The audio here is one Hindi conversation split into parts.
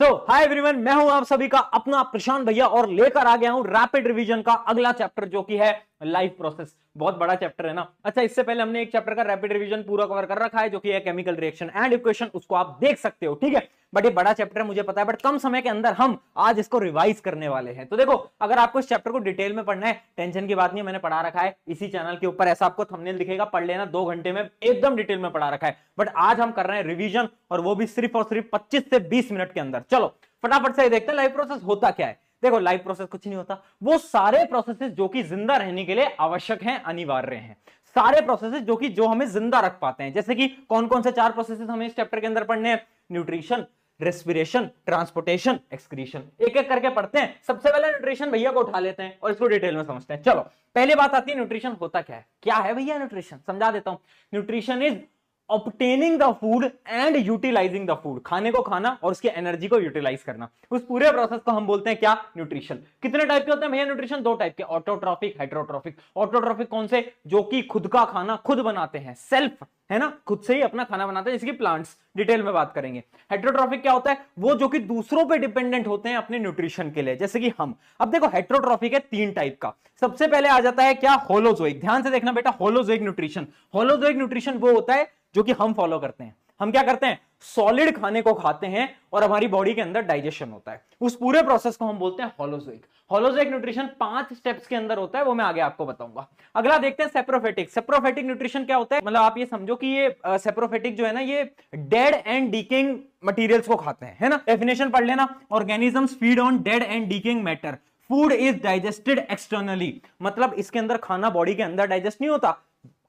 सो हाय एवरीवन, मैं हूं आप सभी का अपना प्रशांत भैया और लेकर आ गया हूं रैपिड रिवीजन का अगला चैप्टर जो कि है लाइफ प्रोसेस। बहुत बड़ा चैप्टर है ना। अच्छा, इससे पहले हमने एक चैप्टर का रैपिड रिवीजन पूरा कवर कर रखा है जो कि है केमिकल रिएक्शन एंड इक्वेशन, उसको आप देख सकते हो, ठीक है। बट ये बड़ा चैप्टर है, मुझे पता है, बट कम समय के अंदर हम आज इसको रिवाइज करने वाले हैं। तो देखो, अगर आपको इस चैप्टर को डिटेल में पढ़ना है, टेंशन की बात नहीं है, मैंने पढ़ा रखा है इसी चैनल के ऊपर, ऐसा आपको थंबनेल दिखेगा, पढ़ लेना, 2 घंटे में एकदम डिटेल में पढ़ा रखा है। बट आज हम कर रहे हैं रिवीजन, और वो भी सिर्फ और सिर्फ 25 से 20 मिनट के अंदर। चलो फटाफट से देखते हैं लाइफ प्रोसेस होता क्या है। देखो, लाइफ प्रोसेस कुछ नहीं होता, वो सारे प्रोसेसेस जो कि जिंदा रहने के लिए आवश्यक हैं, अनिवार्य हैं। सारे प्रोसेसेस जो हमें जिंदा रख पाते हैं। जैसे कि कौन कौन से 4 प्रोसेसेस हमें इस चैप्टर के अंदर पढ़ने हैं? Nutrition, respiration, transportation, excretion. एक एक करके पढ़ते हैं। सबसे पहले न्यूट्रिशन भैया को उठा लेते हैं और इसको डिटेल में समझते हैं। चलो, पहली बात आती है न्यूट्रिशन होता क्या है। क्या है भैया न्यूट्रिशन? समझा देता हूं। Nutrition is obtaining the food and utilising the food. खाने को खाना और उसकी एनर्जी को यूटिलाइज करना, उस पूरे प्रोसेस को हम बोलते हैं क्या? न्यूट्रिशन। कितने टाइप के होते हैं भैया न्यूट्रिशन? 2 टाइप के, ऑटोट्रॉफिक, हेटेरोट्रॉफिक। ऑटोट्रॉफिक कौन से? जो कि खुद का खाना खुद बनाते हैं, सेल्फ, है ना, खुद से ही अपना खाना बनाते हैं, जैसे कि प्लांट्स। डिटेल में बात करेंगे। हेटेरोट्रॉफिक क्या होता है? वो जो कि दूसरों पे डिपेंडेंट होते हैं अपने न्यूट्रिशन के लिए, जैसे कि हम। अब देखो, हेटेरोट्रॉफिक है 3 टाइप का। सबसे पहले आ जाता है क्या? होलोजोइक। ध्यान से देखना बेटा, होलोजोइक न्यूट्रिशन। होलोजोइक न्यूट्रिशन वो होता है जो कि हम फॉलो करते हैं। हम क्या करते हैं? सॉलिड खाने को खाते हैं और हमारी बॉडी के अंदर डाइजेशन होता है। उस पूरे प्रोसेस को हम बोलते हैं होलोजोइक। होलोजोइक न्यूट्रिशन 5 स्टेप्स के अंदर होता है, वो मैं आगे आपको बताऊंगा। अगला देखते हैं सेप्रोफेटिक। सेप्रोफेटिक न्यूट्रिशन क्या होता है? मतलब आप ये समझो कि ये सेप्रोफेटिक जो है ना, ये डेड एंड डीकेइंग मटेरियल्स को खाते हैं, है ना। डेफिनेशन पढ़ लेना, organisms feed on dead and decaying matter, food is digested externally. मतलब इसके अंदर खाना बॉडी के अंदर डाइजेस्ट नहीं होता,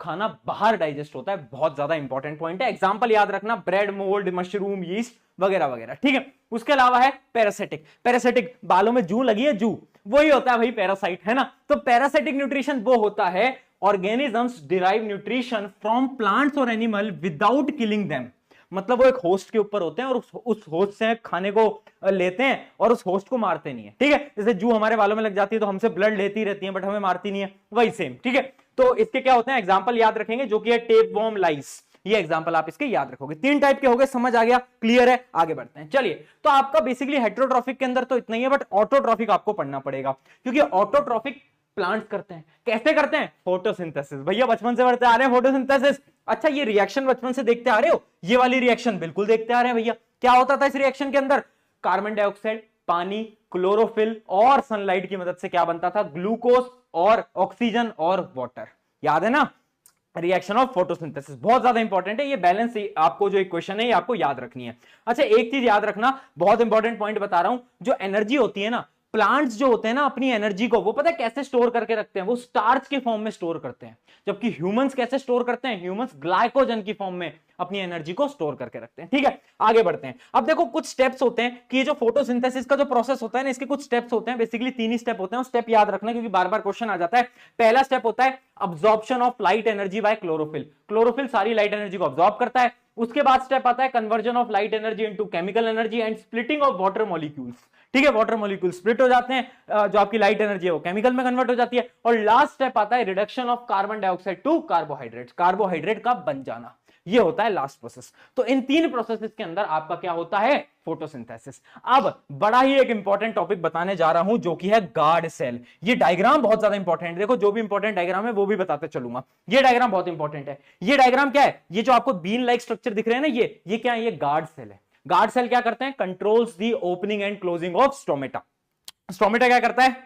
खाना बाहर डाइजेस्ट होता है। बहुत ज्यादा इंपॉर्टेंट पॉइंट है, एग्जांपल याद रखना, ब्रेड, मोल्ड, मशरूम, यीस्ट वगैरह वगैरह, ठीक है। उसके अलावा है पैरासिटिक। पैरासिटिक, बालों में जू लगी है, जू, वही होता है भाई पैरासाइट, है ना। तो पैरासिटिक न्यूट्रिशन वो होता है organisms derive nutrition from plants और एनिमल विदाउट किलिंग देम। मतलब वो एक होस्ट के ऊपर होते हैं और उस होस्ट से खाने को लेते हैं और उस होस्ट को मारते नहीं है, ठीक है। जैसे जू हमारे बालों में लग जाती है तो हमसे ब्लड लेती रहती है बट हमें मारती नहीं है, वही सेम, ठीक है। तो इसके क्या होते हैं एग्जांपल याद रखेंगे, जो कि है टेपवर्म, लाइस। ये एग्जांपल आप इसके याद रखोगे। 3 टाइप के हो गए, समझ आ गया, क्लियर है। आगे बढ़ते हैं, चलिए। तो आपका बेसिकली हेटेरोट्रॉफिक के अंदर तो इतना ही है, बट ऑटोट्रॉफिक आपको पढ़ना पड़ेगा, क्योंकि ऑटोट्रॉफिक प्लांट्स करते हैं। कैसे करते हैं? फोटोसिंथेसिस। भैया बचपन से पढ़ते आ रहे हैं फोटोसिंथेसिस। अच्छा, ये रिएक्शन बचपन से देखते आ रहे हो? ये वाली रिएक्शन बिल्कुल देखते आ रहे हैं भैया। क्या होता था इस रिएक्शन के अंदर? कार्बन डाइऑक्साइड, पानी, क्लोरोफिल और सनलाइट की मदद से क्या बनता था? ग्लूकोज और ऑक्सीजन और वाटर। याद है ना? रिएक्शन ऑफ फोटोसिंथेसिस बहुत ज्यादा इंपॉर्टेंट है। ये बैलेंस आपको जो इक्वेशन है ये आपको याद रखनी है। अच्छा, एक चीज याद रखना, बहुत इंपॉर्टेंट पॉइंट बता रहा हूं, जो एनर्जी होती है ना, प्लांट्स जो होते हैं ना, अपनी एनर्जी को वो पता है कैसे स्टोर करके रखते हैं? वो स्टार्च के फॉर्म में स्टोर करते हैं। जबकि ह्यूमंस कैसे स्टोर करते हैं? ह्यूमंस ग्लाइकोजन की फॉर्म में अपनी एनर्जी को स्टोर करके रखते हैं, ठीक है। आगे बढ़ते हैं। अब देखो, कुछ स्टेप्स होते हैं कि ये जो फोटोसिंथेसिस का जो प्रोसेस होता है ना, इसके कुछ स्टेप्स होते हैं। बेसिकली 3 ही स्टेप होते हैं, स्टेप याद रखना क्योंकि बार बार क्वेश्चन आ जाता है। पहला स्टेप होता है absorption of light energy by chlorophyll. Chlorophyll सारी लाइट एनर्जी को अब्जॉर्ब करता है। उसके बाद स्टेप आता है conversion of light energy into chemical energy and splitting of water molecules, ठीक है। वाटर मॉलिक्यूल स्प्लिट हो जाते हैं, जो आपकी लाइट एनर्जी है वो केमिकल में कन्वर्ट हो जाती है। और लास्ट स्टेप आता है reduction of carbon dioxide to carbohydrate, carbohydrate का बन जाना। ये होता है लास्ट प्रोसेस। तो इन 3 प्रोसेसेस के अंदर आपका क्या होता है? फोटोसिंथेसिस। अब बड़ा ही एक इंपॉर्टेंट टॉपिक बताने जा रहा हूं जो कि है गार्ड सेल। ये डायग्राम बहुत ज्यादा इंपॉर्टेंट है। देखो, जो भी इंपॉर्टेंट डायग्राम है वो भी बताते चलूंगा। ये डायग्राम बहुत इंपॉर्टेंट है। ये डायग्राम क्या है? ये जो आपको बीन लाइक स्ट्रक्चर दिख रहे हैं ना, ये क्या है? ये गार्ड सेल है। गार्ड सेल क्या करते हैं? Controls the opening and closing of stomata. Stomata क्या करता है?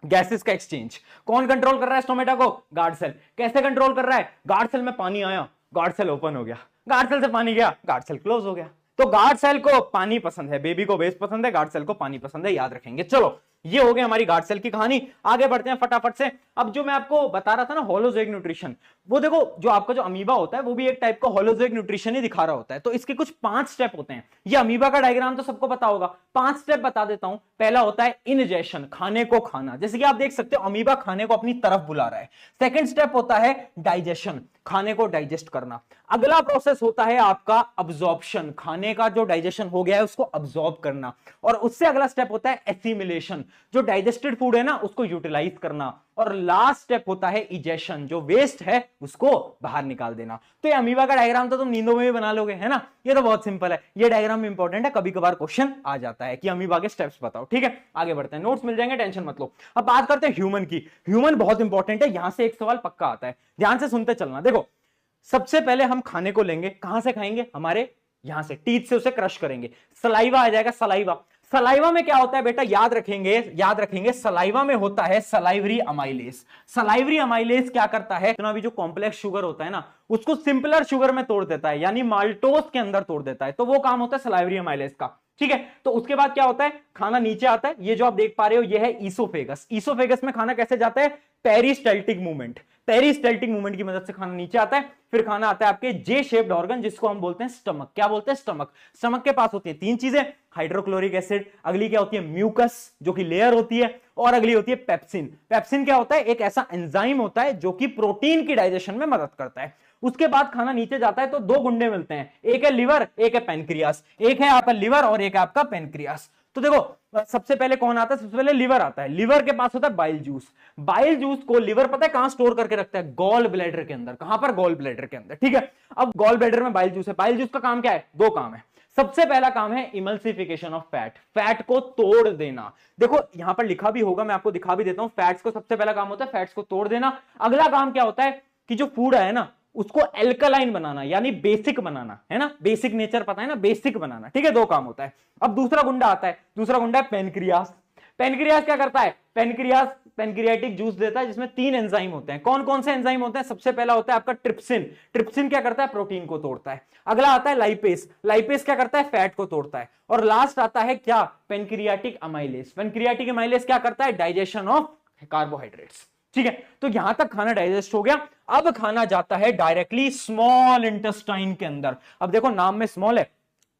गैसेस का एक्सचेंज। कौन कंट्रोल कर रहा है स्टोमेटा को? Guard cell. कैसे कंट्रोल कर रहा है? गार्ड सेल में पानी आया, गार्ड सेल ओपन हो गया, गार्ड सेल से पानी गया, गार्ड सेल क्लोज हो गया। तो गार्ड सेल को पानी पसंद है, बेबी को बेस पसंद है, गार्ड सेल को पानी पसंद है, याद रखेंगे। चलो, ये हो गई हमारी गार्ड सेल की कहानी। आगे बढ़ते हैं फटाफट से। अब जो मैं आपको बता रहा था ना होलोजोइक न्यूट्रिशन, वो देखो, जो आपका जो अमीबा होता है वो भी एक टाइप का होलोजोइक न्यूट्रिशन ही दिखा रहा होता है। तो इसके कुछ 5 स्टेप होते हैं। ये अमीबा का डायग्राम तो सबको पता होगा, 5 स्टेप बता देता हूं। पहला होता है इनजेशन, खाने को खाना, जैसे कि आप देख सकते हो अमीबा खाने को अपनी तरफ बुला रहा है। सेकंड स्टेप होता है डाइजेशन, खाने को डाइजेस्ट करना। अगला प्रोसेस होता है आपका अब्जॉर्प्शन, खाने का जो डाइजेशन हो गया है उसको अब्जॉर्ब करना। और उससे अगला स्टेप होता है एसिमिलेशन, जो डाइजेस्टेड फूड है ना उसको यूटिलाइज करना, और लास्ट स्टेप होता है इजेशन, जो वेस्ट है उसको बाहर निकाल देना। तो ये अमीबा का डायग्राम तो तुम नींदों में भी बना लोगे, है ना, ये तो बहुत सिंपल है। ये डायग्राम इंपॉर्टेंट है, कभी कभार क्वेश्चन आ जाता है कि अमीबा के स्टेप्स बताओ। ठीक है, आगे बढ़ते हैं, नोट्स मिल जाएंगे, टेंशन मत लो। अब बात करते हैं ह्यूमन की। ह्यूमन बहुत इंपॉर्टेंट है, यहां से एक सवाल पक्का आता है, ध्यान से सुनते चलना। देखो, सबसे पहले हम खाने को लेंगे, कहां से खाएंगे, हमारे यहां से टीथ से उसे क्रश करेंगे, सलाइवा आ जाएगा, सलाइवा। सलाइवा में क्या होता है बेटा, याद रखेंगे, सलाइवा में होता है सलाइवरी अमाइलेज। सलाइवरी अमाइलेज क्या करता है, इतना भी जो कॉम्प्लेक्स शुगर होता है ना उसको सिंपलर शुगर में तोड़ देता है, यानी माल्टोज के अंदर तोड़ देता है, तो वो काम होता है सलाइवरी अमाइलेज का। ठीक है, तो उसके बाद क्या होता है, खाना नीचे आता है, ये जो आप देख पा रहे हो ये है ईसोफेगस। ईसोफेगस में खाना कैसे जाता है, पेरिस्टाल्टिक मूवमेंट, पेरिस्टाल्टिक मूवमेंट की मदद से खाना नीचे आता है। फिर खाना आता है आपके जे शेप्ड ऑर्गन, जिसको हम बोलते हैं स्टमक। क्या बोलते हैं, स्टमक। स्टमक के पास होती है तीन चीजें, हाइड्रोक्लोरिक एसिड, अगली क्या होती है म्यूकस जो कि लेयर होती है, और अगली होती है पेप्सिन। पेप्सिन क्या होता है, एक ऐसा एंजाइम होता है जो कि प्रोटीन की डाइजेशन में मदद करता है। उसके बाद खाना नीचे जाता है तो दो गुंडे मिलते हैं, एक है लिवर, एक है पेनक्रियास। एक है आपका लिवर और एक है आपका पेनक्रियास। तो देखो सबसे पहले कौन आता है, सबसे पहले लिवर आता है। लिवर के पास होता है बाइल जूस। बाइल जूस को लिवर पता है कहां स्टोर करके रखता है, गॉल ब्लैडर के अंदर। कहां पर, गॉल ब्लैडर के अंदर। ठीक है, अब गॉल ब्लैडर में बाइल जूस है। बाइल जूस का काम क्या है, दो काम है। सबसे पहला काम है इमल्सिफिकेशन ऑफ फैट, फैट को तोड़ देना। देखो यहां पर लिखा भी होगा, मैं आपको दिखा भी देता हूं। फैट्स को सबसे पहला काम होता है फैट्स को तोड़ देना। अगला काम क्या होता है कि जो फूड है ना उसको एल्कलाइन बनाना, यानी बेसिक बनाना, है ना, बेसिक नेचर पता है ना, बेसिक बनाना। ठीक है, दो काम होता है। अब दूसरा गुंडा आता है, दूसरा गुंडा है पेनक्रियास। पेनक्रियास क्या करता है, पेनक्रियास पेनक्रियाटिक जूस देता है, जिसमें तीन एंजाइम होते हैं। कौन कौन से एंजाइम होते हैं, सबसे पहला होता है आपका ट्रिप्सिन। ट्रिप्सिन क्या करता है, प्रोटीन को तोड़ता है। अगला आता है लाइपेस। लाइपेस क्या करता है, फैट को तोड़ता है। और लास्ट आता है क्या, पेनक्रियाटिक अमाइलेज। पेनक्रियाटिक अमाइलेज क्या करता है, डाइजेशन ऑफ कार्बोहाइड्रेट्स। ठीक है, तो यहां तक खाना डाइजेस्ट हो गया। अब खाना जाता है डायरेक्टली स्मॉल इंटेस्टाइन के अंदर। अब देखो नाम में स्मॉल है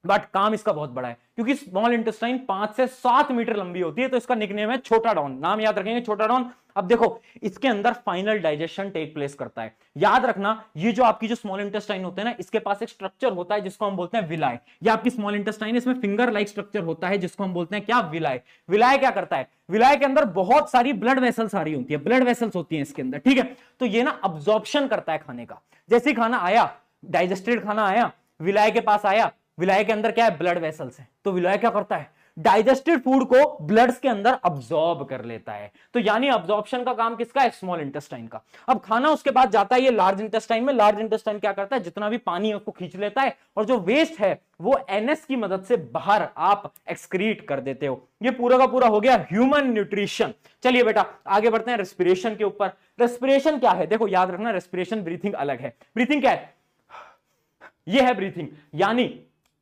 बट काम इसका बहुत बड़ा है, क्योंकि स्मॉल इंटेस्टाइन 5 से 7 मीटर लंबी होती है, तो इसका निकनेम है छोटा डॉन। नाम याद रखेंगे, छोटा डॉन। अब देखो इसके अंदर फाइनल डाइजेशन टेक प्लेस करता है। याद रखना, ये जो आपकी जो स्मॉल इंटेस्टाइन होते हैं ना, इसके पास एक स्ट्रक्चर होता है जिसको हम बोलते हैं विलाय। ये आपकी स्मॉल इंटेस्टाइन, इसमें फिंगर लाइक स्ट्रक्चर होता है जिसको हम बोलते हैं क्या, विलाय। विलाय क्या करता है, विलाय के अंदर बहुत सारी ब्लड वेसल्स आ रही होती है, ब्लड वेसल्स होती हैं इसके अंदर। ठीक है, तो ये ना अब्जॉर्प्शन करता है खाने का। जैसे ही खाना आया, डाइजेस्टेड खाना आया, विलाय के पास आया, विलाय के अंदर क्या है, ब्लड वेसल्स है, तो विलाय क्या करता है, डाइजेस्टेड फूड को ब्लड्स के अंदर अब्सॉर्ब कर लेता है। तो यानी अब्सॉर्प्शन का काम किसका है, स्मॉल इंटेस्टाइन का। अब खाना उसके बाद जाता है ये लार्ज इंटेस्टाइन में। लार्ज इंटेस्टाइन क्या करता है, जितना भी पानी है उसको खींच लेता है, और जो वेस्ट है वो एनएस की मदद से बाहर आप एक्सक्रीट कर देते हो। ये पूरा का पूरा हो गया ह्यूमन न्यूट्रिशन। चलिए बेटा आगे बढ़ते हैं रेस्पिरेशन के ऊपर। रेस्पिरेशन क्या है, देखो याद रखना, रेस्पिरेशन ब्रीथिंग अलग है। ब्रीथिंग क्या है, ये है ब्रीथिंग, यानी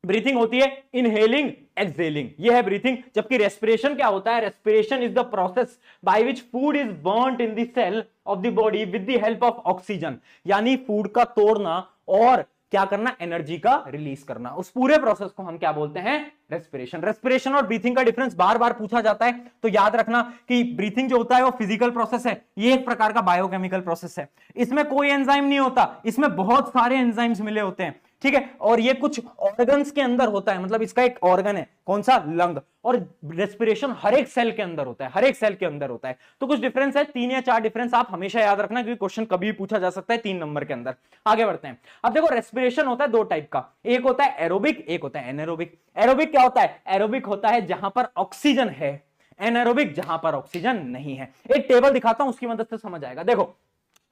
ब्रीथिंग होती है इनहेलिंग एक्सहेलिंग, ये है ब्रीथिंग। जबकि रेस्पिरेशन क्या होता है, respiration is the process by which food is burned in the cell of the body with the help of oxygen, यानी फूड का तोड़ना और क्या करना, एनर्जी का रिलीज करना। उस पूरे प्रोसेस को हम क्या बोलते हैं, रेस्पिरेशन। रेस्पिरेशन और ब्रीथिंग का डिफरेंस बार बार पूछा जाता है, तो याद रखना कि ब्रीथिंग जो होता है वो फिजिकल प्रोसेस है, ये एक प्रकार का बायोकेमिकल प्रोसेस है। इसमें कोई एंजाइम नहीं होता, इसमें बहुत सारे एंजाइम्स मिले होते हैं। ठीक है, और ये कुछ ऑर्गन्स के अंदर होता है, मतलब इसका एक ऑर्गन है, कौन सा, लंग। और रेस्पिरेशन हर एक सेल के अंदर होता है, हर एक सेल के अंदर होता है। तो कुछ डिफरेंस है, 3 या 4 डिफरेंस आप हमेशा याद रखना, क्योंकि क्वेश्चन कभी भी पूछा जा सकता है 3 नंबर के अंदर। आगे बढ़ते हैं। अब देखो रेस्पिरेशन होता है 2 टाइप का, एक होता है एरोबिक, एक होता है एनारोबिक। एरोबिक क्या होता है, एरोबिक होता है जहां पर ऑक्सीजन है, एनारोबिक जहां पर ऑक्सीजन नहीं है। एक टेबल दिखाता हूं, उसकी मदद से समझ आएगा। देखो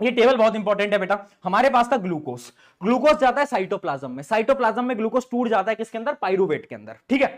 ये टेबल बहुत इंपॉर्टेंट है बेटा। हमारे पास था ग्लूकोज, ग्लूकोज जाता है साइटोप्लाज्म में, साइटोप्लाज्म में ग्लूकोज टूट जाता है किसके अंदर, पाइरूवेट के अंदर। ठीक है,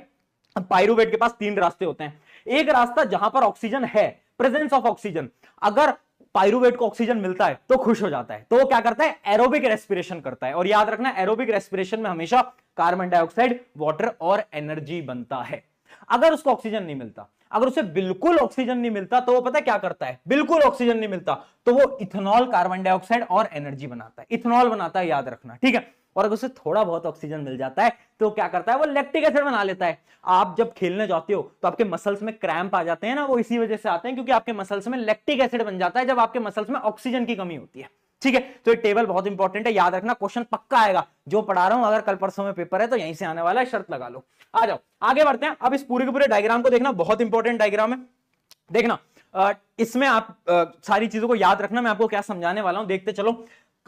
अब पाइरूवेट के पास 3 रास्ते होते हैं। एक रास्ता जहां पर ऑक्सीजन है, प्रेजेंस ऑफ ऑक्सीजन, अगर पाइरूवेट को ऑक्सीजन मिलता है तो खुश हो जाता है, तो वो क्या करता है, एरोबिक रेस्पिरेशन करता है। और याद रखना एरोबिक रेस्पिरेशन में हमेशा कार्बन डाइऑक्साइड, वाटर और एनर्जी बनता है। अगर उसको ऑक्सीजन नहीं मिलता, अगर उसे बिल्कुल ऑक्सीजन नहीं मिलता, तो वो पता है क्या करता है, बिल्कुल ऑक्सीजन नहीं मिलता तो वो इथेनॉल, कार्बन डाइऑक्साइड और एनर्जी बनाता है, इथेनॉल बनाता है, याद रखना। ठीक है, और अगर उसे थोड़ा बहुत ऑक्सीजन मिल जाता है तो क्या करता है, वो लैक्टिक एसिड बना लेता है। आप जब खेलने जाते हो तो आपके मसल्स में क्रैम्प आ जाते हैं ना, वो इसी वजह से आते हैं क्योंकि आपके मसल्स में लैक्टिक एसिड बन जाता है जब आपके मसल्स में ऑक्सीजन की कमी होती है। ठीक है, तो ये टेबल बहुत इंपॉर्टेंट है, याद रखना, क्वेश्चन पक्का आएगा। जो पढ़ा रहा हूं, अगर कल परसों में पेपर है तो यहीं से आने वाला है, शर्त लगा लो। आ जाओ आगे बढ़ते हैं। अब इस पूरे के पूरे डायग्राम को देखना, बहुत इंपॉर्टेंट डायग्राम है। देखना इसमें आप सारी चीजों को याद रखना, मैं आपको क्या समझाने वाला हूं देखते चलो।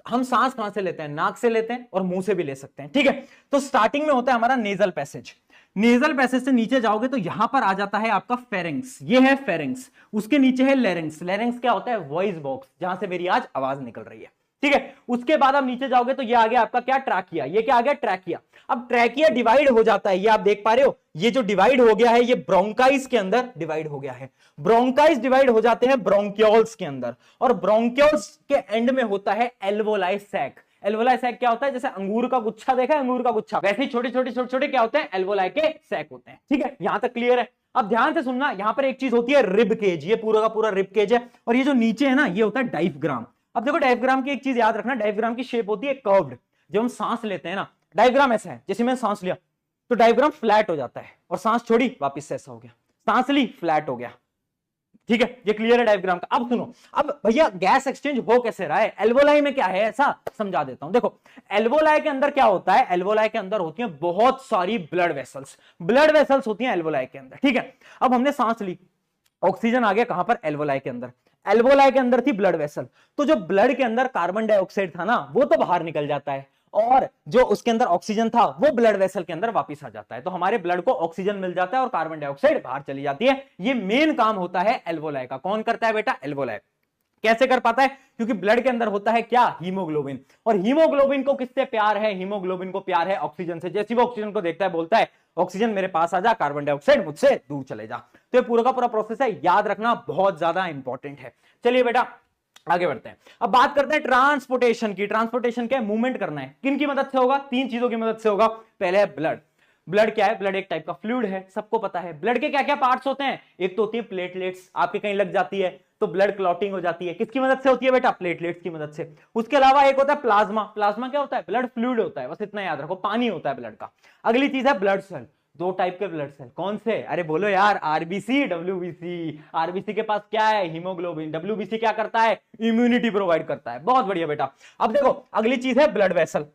हम सांस कहां से लेते हैं? नाक से लेते हैं और मुंह से भी ले सकते हैं, ठीक है। तो स्टार्टिंग में होता है हमारा नेजल पैसेज। नेजल पैसेज से नीचे जाओगे तो यहां पर आ जाता है आपका फेरिंग्स, ये है फेरिंग्स। उसके नीचे है लेरिंग्स। लेरिंग्स क्या होता है? वॉइस बॉक्स, जहां से मेरी आज आवाज निकल रही है, ठीक है। उसके बाद आप नीचे जाओगे तो ये आ गया आपका क्या? ट्रैकिया। ये क्या आ गया? ट्रैकिया। अब ट्रैकिया डिवाइड हो जाता है, ये आप देख पा रहे हो, ये जो डिवाइड हो गया है ये ब्रोंकाइज के अंदर डिवाइड हो गया है। ब्रोंकाइज डिवाइड हो जाते हैं ब्रोंकियोल्स के अंदर, और ब्रोंकियोल्स के एंड में होता है एल्वोलाई सैक। एल्वोलाई सैक क्या होता है? जैसे अंगूर का गुच्छा देखा है, अंगूर का गुच्छा, वैसे ही छोटे छोटे छोटे छोटे क्या होते हैं? एल्वोलाई के सैक होते हैं, ठीक है। यहां तक क्लियर है? अब ध्यान से सुनना, यहां पर एक चीज होती है रिब केज, ये पूरा का पूरा रिब केज है, और ये जो नीचे है ना ये होता है डायफ्राम। अब देखो डायफ्राम की एक चीज याद रखना, डायफ्राम की शेप होती है कर्व्ड। जब हम सांस लेते हैं ना, डायफ्राम ऐसा है, जैसे मैंने सांस लिया तो डायफ्राम फ्लैट हो जाता है, और सांस छोड़ी वापस से ऐसा हो गया, सांस ली फ्लैट हो गया, ठीक है। ये क्लियर है डायग्राम का? अब सुनो, अब भैया गैस एक्सचेंज हो कैसे रहा है? एल्वोलाई में क्या है ऐसा समझा देता हूं। देखो एल्वोलाई के अंदर क्या होता है? एल्वोलाई के अंदर होती है बहुत सारी ब्लड वेसल्स, ब्लड वेसल्स होती हैं एल्वोलाई के अंदर, ठीक है। अब हमने सांस ली, ऑक्सीजन आ गया कहां पर? एल्वोलाई के अंदर। एल्वोलाई के अंदर थी ब्लड वेसल, तो जो ब्लड के अंदर कार्बन डाइऑक्साइड था ना वो तो बाहर निकल जाता है, और जो उसके अंदर ऑक्सीजन था वो ब्लड वेसल के अंदर वापस आ जाता है। तो हमारे ब्लड को ऑक्सीजन मिल जाता है और कार्बन डाइऑक्साइड बाहर चली जाती है। ये मेन काम होता है एल्वोलाई का। कौन करता है बेटा? एल्वोलाई। कैसे कर पाता है? क्योंकि ब्लड के अंदर होता है क्या? हीमोग्लोबिन। और हीमोग्लोबिन को किससे प्यार है? हीमोग्लोबिन को प्यार है ऑक्सीजन से। जैसे वो ऑक्सीजन को देखता है बोलता है ऑक्सीजन मेरे पास आ जा, कार्बन डाइऑक्साइड मुझसे दूर चले जा। तो ये पूरा का पूरा प्रोसेस है, याद रखना बहुत ज्यादा इंपॉर्टेंट है। चलिए बेटा आगे बढ़ते हैं। अब बात करते हैं ट्रांसपोर्टेशन की। ट्रांसपोर्टेशन क्या है? मूवमेंट करना है। किन की मदद से होगा? तीन चीजों की मदद से होगा। पहले है ब्लड। ब्लड क्या है? ब्लड एक टाइप का फ्लूइड है, सबको पता है। ब्लड के क्या क्या पार्ट्स होते हैं? एक तो होती है प्लेटलेट्स, आपके कहीं लग जाती है तो ब्लड क्लॉटिंग हो जाती है, किसकी मदद से होती है बेटा? प्लेटलेट्स की मदद से। उसके अलावा एक होता है प्लाज्मा। प्लाज्मा क्या होता है? ब्लड फ्लूइड होता है, बस इतना याद रखो, पानी होता है ब्लड का। अगली चीज है ब्लड सेल। दो टाइप के ब्लड सेल, कौन से? अरे बोलो यार, आरबीसी, डब्ल्यूबीसी। आरबीसी के पास क्या है? हीमोग्लोबिन। डब्ल्यूबीसी क्या करता है? इम्यूनिटी प्रोवाइड करता है। बहुत बढ़िया बेटा। अब देखो अगली चीज है ब्लड वेसल।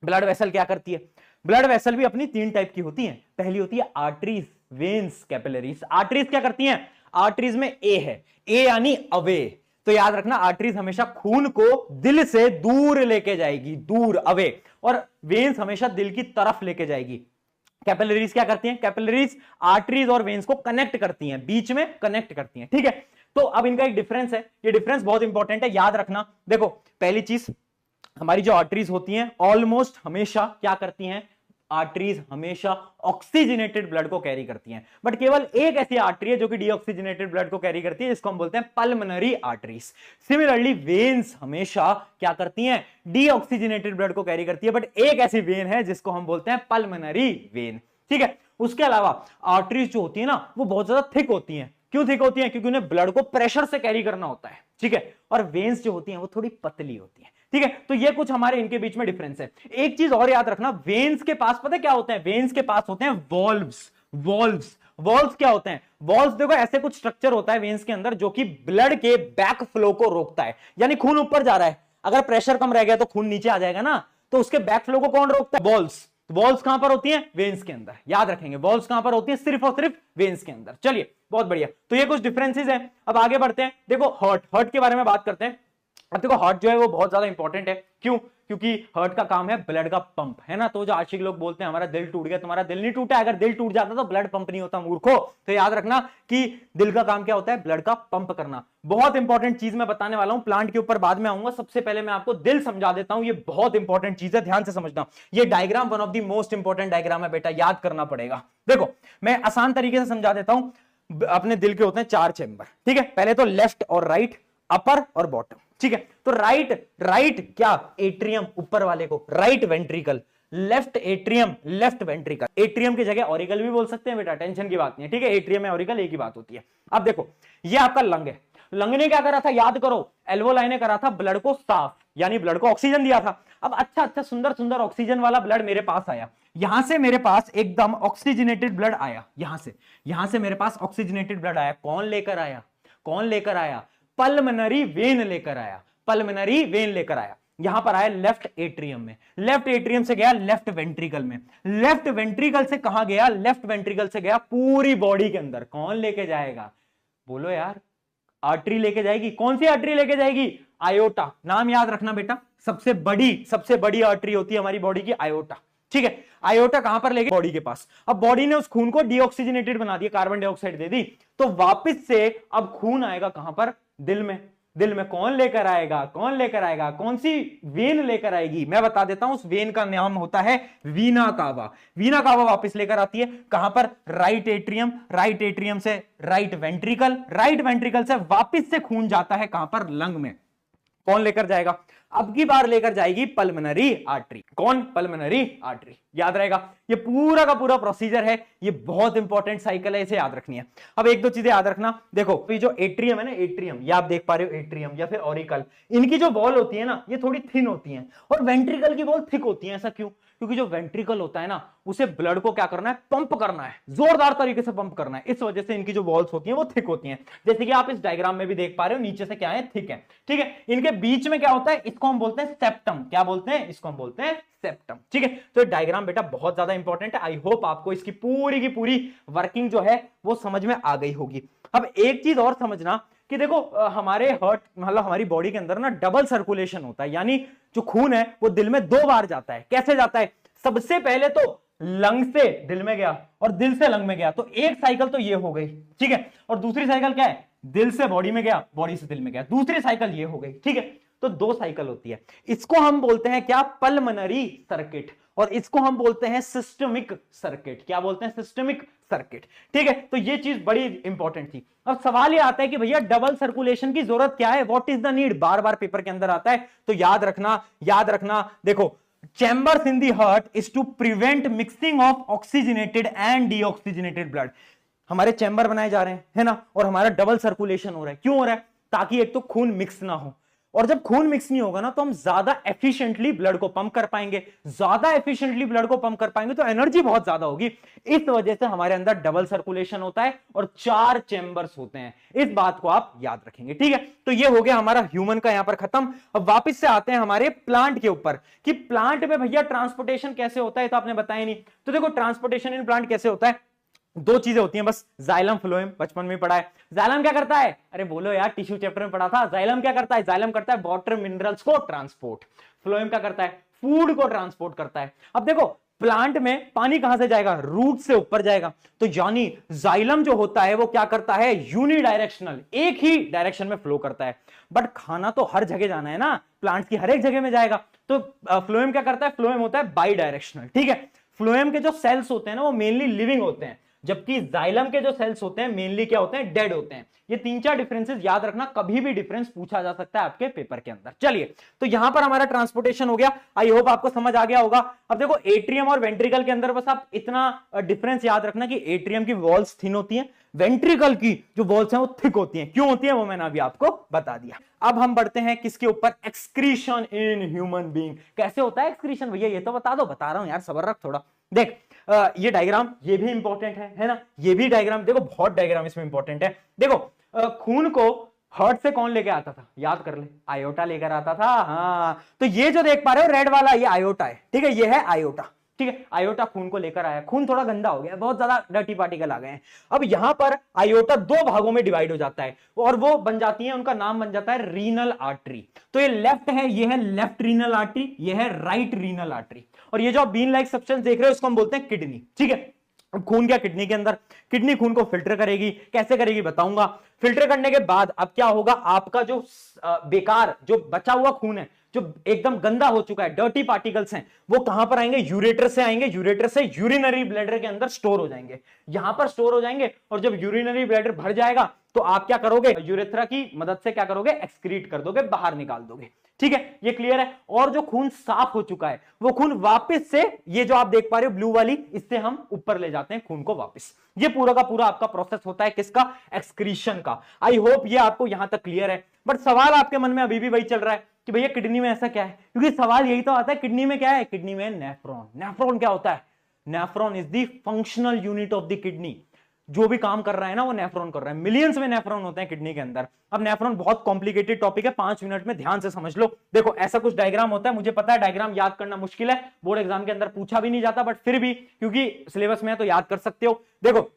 ब्लड वेसल क्या करती है? ब्लड वेसल भी अपनी तीन टाइप की होती हैं। पहली होती है आर्टरीज, वेन्स, कैपिलरीज। आर्टरीज क्या करती हैं? आर्टरीज में ए है, ए यानी अवे। तो याद रखना आर्टरीज हमेशा खून को दिल से दूर लेके जाएगी, दूर, अवे। और वेन्स हमेशा दिल की तरफ लेके जाएगी। कैपिलरीज क्या करती हैं? कैपिलरीज आर्टरीज और वेन्स को कनेक्ट करती हैं, बीच में कनेक्ट करती हैं, ठीक है। तो अब इनका एक डिफरेंस है, ये डिफरेंस बहुत इंपॉर्टेंट है, याद रखना। देखो पहली चीज, हमारी जो आर्टरीज होती हैं ऑलमोस्ट हमेशा क्या करती हैं? आर्टरीज हमेशा ऑक्सीजनेटेड ब्लड को कैरी करती हैं, बट केवल एक ऐसी आर्टरी है जो कि डीऑक्सीजनेटेड ब्लड को कैरी करती है, जिसको हम बोलते हैं पल्मोनरी आर्टरीज। सिमिलरली वेन्स हमेशा क्या करती हैं? डीऑक्सीजनेटेड ब्लड को कैरी करती है, बट एक ऐसी वेन है जिसको हम बोलते हैं पल्मोनरी वेन, ठीक है। उसके अलावा आर्टरीज जो होती है ना वो बहुत ज्यादा थिक होती हैं। क्यों थिक होती हैं? क्योंकि उन्हें ब्लड को प्रेशर से कैरी करना होता है, ठीक है। और वेन्स जो होती हैं वो थोड़ी पतली होती हैं, ठीक है। तो ये कुछ हमारे इनके बीच में डिफरेंस है। एक चीज और याद रखना, वेन्स के पास पता है क्या होते हैं? वेन्स के पास होते हैं वॉल्व्स। वॉल्व्स, वॉल्व्स क्या होते हैं? वॉल्व्स देखो ऐसे कुछ स्ट्रक्चर होता है वेन्स के अंदर जो कि ब्लड के बैक फ्लो को रोकता है। यानी खून ऊपर जा रहा है, अगर प्रेशर कम रह गया तो खून नीचे आ जाएगा ना, तो उसके बैक फ्लो को कौन रोकता है? वॉल्व्स। वॉल्व्स कहां पर होती हैं? वेन्स के अंदर। याद रखेंगे वॉल्व्स कहां पर होती है? सिर्फ और सिर्फ वेन्स के अंदर। चलिए बहुत बढ़िया, तो ये कुछ डिफरेंसेस हैं। अब आगे बढ़ते हैं। देखो हार्ट के बारे में बात करते हैं। अब देखो हार्ट जो है वो बहुत ज्यादा इंपॉर्टेंट है। क्यों? क्योंकि हार्ट का काम है ब्लड का पंप, है ना। तो जो आशिक लोग बोलते हैं हमारा दिल टूट गया, तुम्हारा दिल नहीं टूटा। अगर दिल टूट जाता तो ब्लड पंप नहीं होता मूर्खो। तो याद रखना कि दिल का काम क्या होता है? ब्लड का पंप करना। बहुत इंपॉर्टेंट चीज मैं बताने वाला हूं, प्लांट के ऊपर बाद में आऊंगा। सबसे पहले मैं आपको दिल समझा देता हूं, ये बहुत इंपॉर्टेंट चीज है, ध्यान से समझना। ये diagram one of the most important diagram है बेटा, याद करना पड़ेगा। देखो मैं आसान तरीके से समझा देता हूं। अपने दिल के होते हैं 4 चेंबर, ठीक है। पहले तो लेफ्ट और राइट, अपर और बॉटम, ठीक है। तो राइट क्या? एट्रियम, ऊपर वाले को right ventricle. Left atrium, left ventricle. Atrium की जगह ऑरिकल भी बोल सकते हैं बेटा, टेंशन की बात नहीं है, ठीक है। एट्रियम में ऑरिकल एक ही बात होती है। अब देखो ये आपका लंग है। लंग ने क्या करा था? याद करो, एल्वोलाई ने करा था ब्लड को साफ, यानी ब्लड को ऑक्सीजन दिया था। अब अच्छा सुंदर सुंदर ऑक्सीजन वाला ब्लड मेरे पास आया। यहां से मेरे पास एकदम ऑक्सीजनेटेड ब्लड आया, यहां से मेरे पास ऑक्सीजनेटेड ब्लड आया। कौन लेकर आया? कौन लेकर आया? पल्मोनरी वेन लेकर आया। पल्मोनरी वेन लेकर आया। यहां पर आया लेफ्ट एट्रियम में, लेफ्ट एट्रियम से गया लेफ्ट वेंट्रिकल में, लेफ्ट वेंट्रिकल से कहां गया? लेफ्ट वेंट्रिकल से गया पूरी बॉडी के अंदर। कौन लेके जाएगा? बोलो यार, आर्टरी लेके जाएगी। कौन सी आर्टरी लेके जाएगी? आयोटा। नाम याद रखना बेटा, सबसे बड़ी आर्टरी होती है हमारी बॉडी की आयोटा। ठीक है, आयोटा कहां पर लेके? बॉडी के पास। अब बॉडी ने उस खून को डीऑक्सीजनेटेड बना दिया, कार्बन डाइऑक्साइड दे दी, तो वापस से अब खून आएगा कहां पर? दिल में। दिल में कौन लेकर आएगा? कौन सी वेन लेकर आएगी? मैं बता देता हूं, उस वेन का नाम होता है वीना कावा। वीना कावा वापस लेकर आती है कहां पर? Right atrium. राइट एट्रियम से राइट वेंट्रिकल, राइट वेंट्रिकल से वापस से खून जाता है कहां पर? लंग में। कौन लेकर जाएगा? अब की बार लेकर जाएगी पल्मोनरी आर्टरी। कौन? Pulmonary artery. याद रहेगा, ये पूरा का पूरा प्रोसीजर है, ये बहुत इंपॉर्टेंट साइकिल है, इसे याद रखनी है। अब एक दो चीजें याद रखना, देखो ये जो एट्रियम है ना, एट्रियम, ये आप देख पा रहे हो, एट्रियम या फिर ऑरिकल, इनकी जो वॉल होती है ना, ये थोड़ी थिन होती है, और वेंट्रिकल की वॉल थिक होती है। ऐसा क्यों? क्योंकि जो वेंट्रिकल होता है ना, उसे ब्लड को क्या करना है? पंप करना है, जोरदार तरीके से पंप करना है। इस वजह से इनकी जो वॉल्स होती हैं वो थिक होती हैं। जैसे कि आप इस डायग्राम में भी देख पा रहे हो, नीचे से क्या है? थिक है। ठीक है, इनके बीच में क्या होता है? इसको हम बोलते हैं सेप्टम। क्या बोलते हैं? इसको हम बोलते हैं सेप्टम। ठीक है, तो डायग्राम बेटा बहुत ज्यादा इंपॉर्टेंट है। आई होप आपको इसकी पूरी की पूरी वर्किंग जो है वो समझ में आ गई होगी। अब एक चीज और समझना कि देखो, हमारे हार्ट मतलब हमारी बॉडी के अंदर ना डबल सर्कुलेशन होता है, यानी जो खून है वो दिल में 2 बार जाता है। कैसे जाता है? सबसे पहले तो लंग से दिल में गया और दिल से लंग में गया, तो एक साइकिल तो ये हो गई। ठीक है, और दूसरी साइकिल क्या है? दिल से बॉडी में गया, बॉडी से दिल में गया, दूसरी साइकिल ये हो गई। ठीक है, तो 2 साइकिल होती है। इसको हम बोलते हैं क्या? पल्मोनरी सर्किट, और इसको हम बोलते हैं सिस्टमिक सर्किट। क्या बोलते हैं? Systemic circuit. ठीक है, तो ये चीज बड़ी इंपॉर्टेंट थी। अब सवाल ये आता है कि भैया डबल सर्कुलेशन की जरूरत क्या है? What is the need? बार बार पेपर के अंदर आता है, तो याद रखना, देखो, chambers in the heart is to prevent mixing of oxygenated and deoxygenated blood. हमारे चैम्बर बनाए जा रहे हैं, है ना, और हमारा डबल सर्कुलेशन हो रहा है। क्यों हो रहा है? ताकि एक तो खून मिक्स ना हो, और जब खून मिक्स नहीं होगा ना, तो हम ज्यादा एफिशिएंटली ब्लड को पंप कर पाएंगे। ज्यादा एफिशिएंटली ब्लड को पंप कर पाएंगे तो एनर्जी बहुत ज्यादा होगी। इस वजह से हमारे अंदर डबल सर्कुलेशन होता है और 4 चैम्बर्स होते हैं। इस बात को आप याद रखेंगे। ठीक है, तो ये हो गया हमारा ह्यूमन का यहां पर खत्म। अब वापस से आते हैं हमारे प्लांट के ऊपर कि प्लांट में भैया ट्रांसपोर्टेशन कैसे होता है, तो आपने बताया नहीं। तो देखो, ट्रांसपोर्टेशन इन प्लांट कैसे होता है? 2 चीजें होती हैं बस, जाइलम फ्लोएम, बचपन में पढ़ा है। जाइलम क्या करता है? अरे बोलो यार, टिश्यू चैप्टर में पढ़ा था। जाइलम क्या करता है? जाइलम करता है वाटर मिनरल्स को ट्रांसपोर्ट। फ्लोएम क्या करता है? फूड को ट्रांसपोर्ट करता है। अब देखो, प्लांट में पानी कहां से जाएगा? रूट से ऊपर जाएगा। तो यानी जाइलम जो होता है वो क्या करता है? यूनिडायरेक्शनल, एक ही डायरेक्शन में फ्लो करता है। बट खाना तो हर जगह जाना है ना, प्लांट की हर एक जगह में जाएगा। तो फ्लोएम क्या करता है? फ्लोएम होता है बाई डायरेक्शनल। ठीक है, फ्लोएम के जो सेल्स होते हैं ना, वो मेनली लिविंग होते हैं, जबकि जाइलम के जो सेल्स होते हैं मेनली क्या होते हैं? डेड होते हैं। ये 3-4 डिफरेंसेस याद रखना, कभी भी डिफरेंस पूछा जा सकता है आपके पेपर के अंदर। चलिए, तो यहां पर हमारा ट्रांसपोर्टेशन हो गया। आई होप आपको समझ आ गया होगा। अब देखो, एट्रियम और वेंट्रिकल के अंदर बस आप इतना डिफरेंस याद रखना कि एट्रियम की वॉल्स थिन होती हैं, वेंट्रिकल की जो वॉल्स हैं वो थिक होती हैं। क्यों होती है वो मैंने अभी आपको बता दिया। अब हम बढ़ते हैं किसके ऊपर? Excretion in human being. कैसे होता है एक्सक्रीशन भैया? ये तो बता दो। बता रहा हूं यार, सब्र रख थोड़ा। देख, ये डायग्राम ये भी इंपॉर्टेंट है ना, ये भी डायग्राम देखो, बहुत डायग्राम इसमें इंपॉर्टेंट है। देखो, खून को हार्ट से कौन लेके आता था? याद कर ले, आयोटा लेकर आता था। हाँ, तो ये जो देख पा रहे हो रेड वाला, ये आयोटा है। ठीक है, ये है आयोटा। ठीक है, आयोटा खून को लेकर आया। खून थोड़ा गंदा हो गया, बहुत ज्यादा डर्टी पार्टिकल आ गए हैं। अब यहां पर आयोटा 2 भागों में डिवाइड हो जाता है, और वो बन जाती है, उनका नाम बन जाता है रीनल आर्टरी। तो ये लेफ्ट है, ये है लेफ्ट रीनल आर्टरी, ये है राइट रीनल आर्टरी। और ये जो आप बीन लाइक सब्सटेंस देख रहे हो, इसको हम बोलते हैं किडनी। ठीक है, अब खून क्या? किडनी के अंदर। किडनी खून को फिल्टर करेगी। कैसे करेगी बताऊंगा। फिल्टर करने के बाद अब क्या होगा? आपका जो बेकार जो बचा हुआ खून है, जो एकदम गंदा हो चुका है, डर्टी पार्टिकल्स हैं, वो कहां पर आएंगे? यूरेटर से आएंगे। यूरेटर से यूरिनरी ब्लैडर के अंदर स्टोर हो जाएंगे, यहां पर स्टोर हो जाएंगे। और जब यूरिनरी ब्लैडर भर जाएगा तो आप क्या करोगे? यूरेथ्रा की मदद से क्या करोगे? एक्सक्रीट कर दोगे, बाहर निकाल दोगे। ठीक है, ये क्लियर है। और जो खून साफ हो चुका है, वो खून वापस से, ये जो आप देख पा रहे हो ब्लू वाली, इससे हम ऊपर ले जाते हैं खून को वापस। ये पूरा का पूरा आपका प्रोसेस होता है किसका? एक्सक्रीशन का। आई होप ये आपको यहां तक क्लियर है। बट सवाल आपके मन में अभी भी वही चल रहा है कि भैया किडनी में ऐसा क्या है? क्योंकि सवाल यही तो आता है, किडनी में क्या है? किडनी में नेफ्रॉन। नेफ्रॉन क्या होता है? Nephron is the functional unit of the kidney. जो भी काम कर रहा है ना, वो नेफ्रॉन कर रहा है। मिलियंस में नेफ्रॉन होते हैं किडनी के अंदर। अब नेफ्रॉन बहुत कॉम्प्लिकेटेड टॉपिक है, 5 मिनट में ध्यान से समझ लो। देखो, ऐसा कुछ डायग्राम होता है, मुझे पता है डायग्राम याद करना मुश्किल है, बोर्ड एग्जाम के अंदर पूछा भी नहीं जाता, बट फिर भी क्योंकि सिलेबस में है तो याद कर सकते हो। देखो,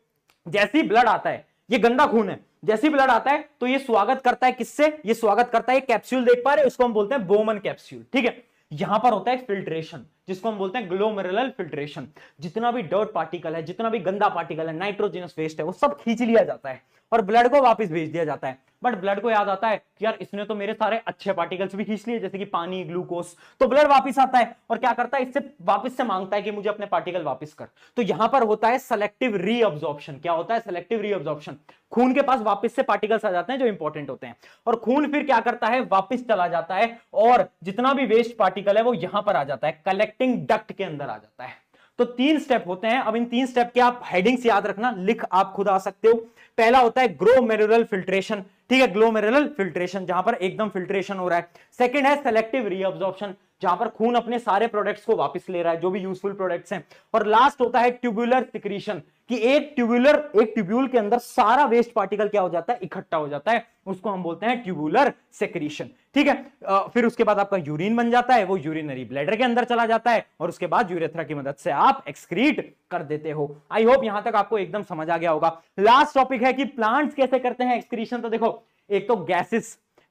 जैसे ही ब्लड आता है, ये गंदा खून है, जैसे ही ब्लड आता है तो ये स्वागत करता है किससे, ये स्वागत करता है कैप्सूल, देख पा रहे, उसको हम बोलते हैं बोमन कैप्सूल, ठीक है। यहां पर होता है फिल्ट्रेशन, जिसको हम बोलते हैं ग्लोमेरुलर फिल्ट्रेशन। जितना भी डर्ट पार्टिकल है, जितना भी गंदा पार्टिकल है, नाइट्रोजनस वेस्ट है, वो सब खींच लिया जाता है और ब्लड को वापस भेज दिया जाता है। बट ब्लड को याद आता है कि यार इसने तो मेरे सारे अच्छे पार्टिकल्स भी खींच लिए, जैसे कि पानी, ग्लूकोज, तो ब्लड वापस आता है और क्या करता है, इससे वापस से मांगता है कि मुझे अपने पार्टिकल वापस कर। तो यहां पर होता है सेलेक्टिव रीअब्जॉर्प्शन। क्या होता है, सेलेक्टिव रीअब्जॉर्प्शन। खून के पास वापस से पार्टिकल्स आ जाते हैं जो इंपॉर्टेंट होते हैं, और खून फिर क्या करता है, वापस चला जाता है और जितना भी वेस्ट पार्टिकल है वो यहां पर आ जाता है, कलेक्टिंग डक्ट के अंदर आ जाता है। तो 3 स्टेप होते हैं। अब इन 3 स्टेप के आप हेडिंग्स याद रखना, लिख आप खुद आ सकते हो। पहला होता है ग्लोमेरुलर फिल्ट्रेशन, ठीक है, ग्लोमेरुलर फिल्ट्रेशन, जहां पर एकदम फिल्ट्रेशन हो रहा है। सेकंड है सेलेक्टिव रीअब्जॉर्प्शन, जहां पर खून अपने सारे प्रोडक्ट्स को वापस ले रहा है, जो भी यूजफुल प्रोडक्ट्स हैं। और लास्ट होता है ट्यूबुलर सिक्रीशन, कि एक ट्यूब्यूल के अंदर सारा वेस्ट पार्टिकल क्या हो जाता है, इकट्ठा हो जाता है, उसको हम बोलते हैं ट्यूबुलर सेक्रीशन, ठीक है। फिर उसके बाद आपका यूरिन बन जाता है, वो यूरिनरी ब्लैडर के अंदर चला जाता है और उसके बाद यूरेथ्रा की मदद से आप एक्सक्रीट कर देते हो। आई होप यहां तक आपको एकदम समझ आ गया होगा। लास्ट टॉपिक है कि प्लांट्स कैसे करते हैं एक्सक्रीशन। तो देखो, एक तो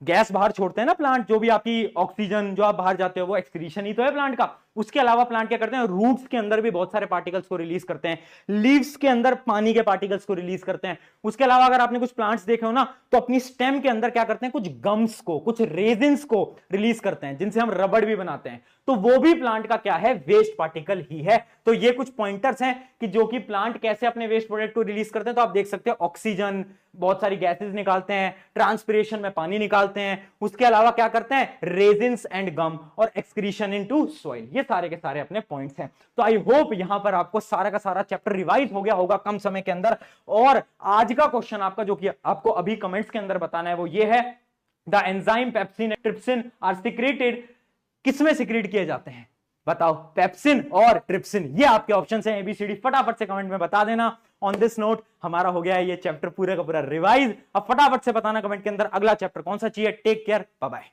गैस बाहर छोड़ते हैं ना प्लांट, जो भी आपकी ऑक्सीजन जो आप बाहर जाते हो वो एक्सक्रीशन ही तो है प्लांट का। उसके अलावा प्लांट क्या करते हैं, रूट्स के अंदर भी बहुत सारे पार्टिकल्स को रिलीज करते हैं, लीव्स के अंदर पानी के पार्टिकल्स को रिलीज करते हैं। उसके अलावा अगर आपने कुछ प्लांट्स देखे हो ना, तो अपनी स्टेम के अंदर क्या करते हैं, कुछ गम्स को, कुछ रेजिन्स को रिलीज करते हैं, जिनसे हम रबड़ भी बनाते हैं। तो वो भी प्लांट का क्या है, वेस्ट पार्टिकल ही है। तो ये कुछ पॉइंटर्स हैं कि जो कि प्लांट कैसे अपने वेस्ट प्रोडक्ट को रिलीज करते हैं। तो आप देख सकते हैं ऑक्सीजन, बहुत सारी गैसेस निकालते हैं, ट्रांसपिरेशन में पानी निकालते हैं, उसके अलावा क्या करते हैं, रेजिन्स एंड गम, और एक्सक्रीशन इनटू सॉइल। ये सारे के सारे अपने पॉइंट्स हैं। तो आई होप यहां पर आपको सारा का सारा चैप्टर रिवाइज हो गया होगा कम समय के अंदर। और आज का क्वेश्चन आपका जो कि आपको अभी कमेंट्स के अंदर बताना है वो ये है, the enzyme pepsin and trypsin are secreted, किसमें सिक्रेट किए जाते हैं बताओ, पेप्सिन और ट्रिप्सिन। ये आपके ऑप्शन हैं एबीसीडी, फटाफट से कमेंट में बता देना। ऑन दिस नोट हमारा हो गया है ये चैप्टर पूरे का पूरा रिवाइज। अब फटाफट से बताना कमेंट के अंदर अगला चैप्टर कौन सा चाहिए। Take care, bye bye.